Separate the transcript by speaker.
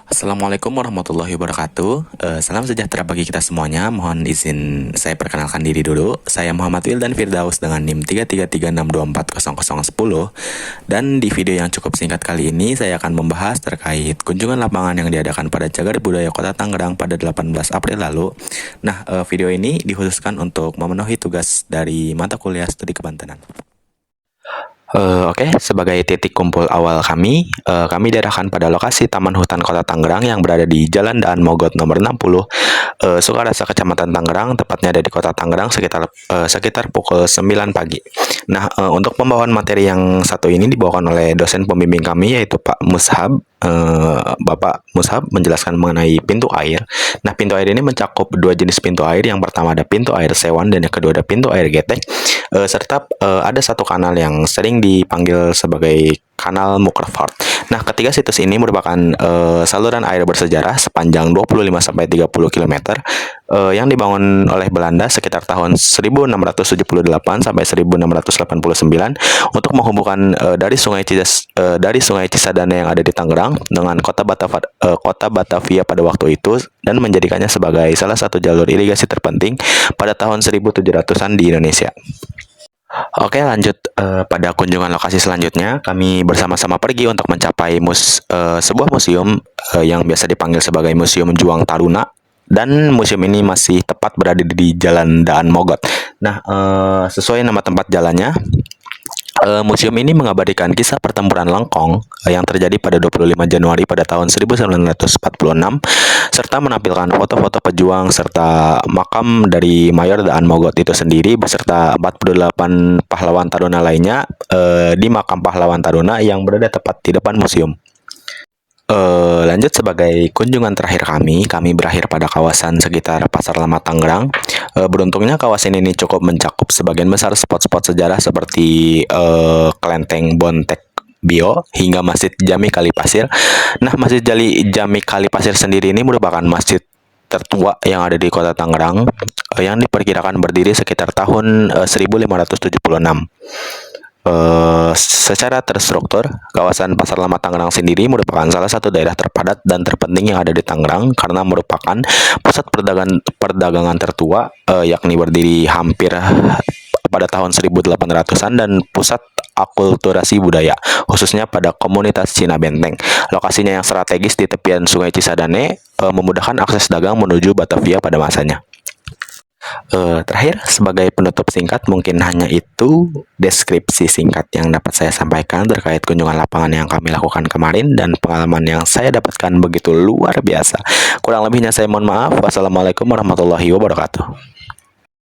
Speaker 1: Assalamualaikum warahmatullahi wabarakatuh. Salam sejahtera bagi kita semuanya. Mohon izin saya perkenalkan diri dulu. Saya Muhammad Wildan Firdaus dengan NIM 333624010. Dan di video yang cukup singkat kali ini saya akan membahas terkait kunjungan lapangan yang diadakan pada Cagar Budaya Kota Tangerang pada 18 April lalu. Nah, video ini dikhususkan untuk memenuhi tugas dari mata kuliah studi kebantenan. Oke, sebagai titik kumpul awal kami diarahkan pada lokasi Taman Hutan Kota Tangerang yang berada di Jalan Daan Mogot nomor 60, Sukarasa, Kecamatan Tangerang, tepatnya ada di Kota Tangerang sekitar pukul 9 pagi. Nah, untuk pembawaan materi yang satu ini dibawakan oleh dosen pembimbing kami yaitu Pak Mushab. Bapak Mushab menjelaskan mengenai pintu air. Nah, pintu air ini mencakup dua jenis pintu air. Yang pertama ada pintu air sewan dan yang kedua ada pintu air getek. Serta ada satu kanal yang sering dipanggil sebagai Kanal Mukkervaart. Nah, ketiga situs ini merupakan saluran air bersejarah sepanjang 25-30 km yang dibangun oleh Belanda sekitar tahun 1678 sampai 1689 untuk menghubungkan dari Sungai Cisadane yang ada di Tangerang dengan kota Batavia pada waktu itu dan menjadikannya sebagai salah satu jalur irigasi terpenting pada tahun 1700-an di Indonesia. Oke, lanjut pada kunjungan lokasi selanjutnya, kami bersama-sama pergi untuk mencapai sebuah museum yang biasa dipanggil sebagai Museum Juang Taruna, dan museum ini masih tepat berada di Jalan Daan Mogot. Nah, sesuai nama tempat jalannya, museum ini mengabadikan kisah pertempuran Lengkong yang terjadi pada 25 Januari pada tahun 1946 serta menampilkan foto-foto pejuang serta makam dari Mayor Daan Mogot itu sendiri beserta 48 pahlawan Taruna lainnya di makam pahlawan Taruna yang berada tepat di depan museum. Lanjut, sebagai kunjungan terakhir kami berakhir pada kawasan sekitar Pasar Lama Tangerang. Beruntungnya kawasan ini cukup mencakup sebagian besar spot-spot sejarah seperti Kelenteng Bontek Bio hingga Masjid Jami Kalipasir. Nah, Masjid Jami Kalipasir sendiri ini merupakan masjid tertua yang ada di Kota Tangerang yang diperkirakan berdiri sekitar tahun 1576. Secara terstruktur, kawasan Pasar Lama Tangerang sendiri merupakan salah satu daerah terpadat dan terpenting yang ada di Tangerang karena merupakan pusat perdagangan tertua, yakni berdiri hampir pada tahun 1800-an dan pusat akulturasi budaya, khususnya pada komunitas Cina Benteng. Lokasinya yang strategis di tepian Sungai Cisadane memudahkan akses dagang menuju Batavia pada masanya. Terakhir, sebagai penutup singkat, mungkin hanya itu deskripsi singkat yang dapat saya sampaikan terkait kunjungan lapangan yang kami lakukan kemarin dan pengalaman yang saya dapatkan begitu luar biasa. Kurang lebihnya saya mohon maaf. Wassalamualaikum warahmatullahi wabarakatuh.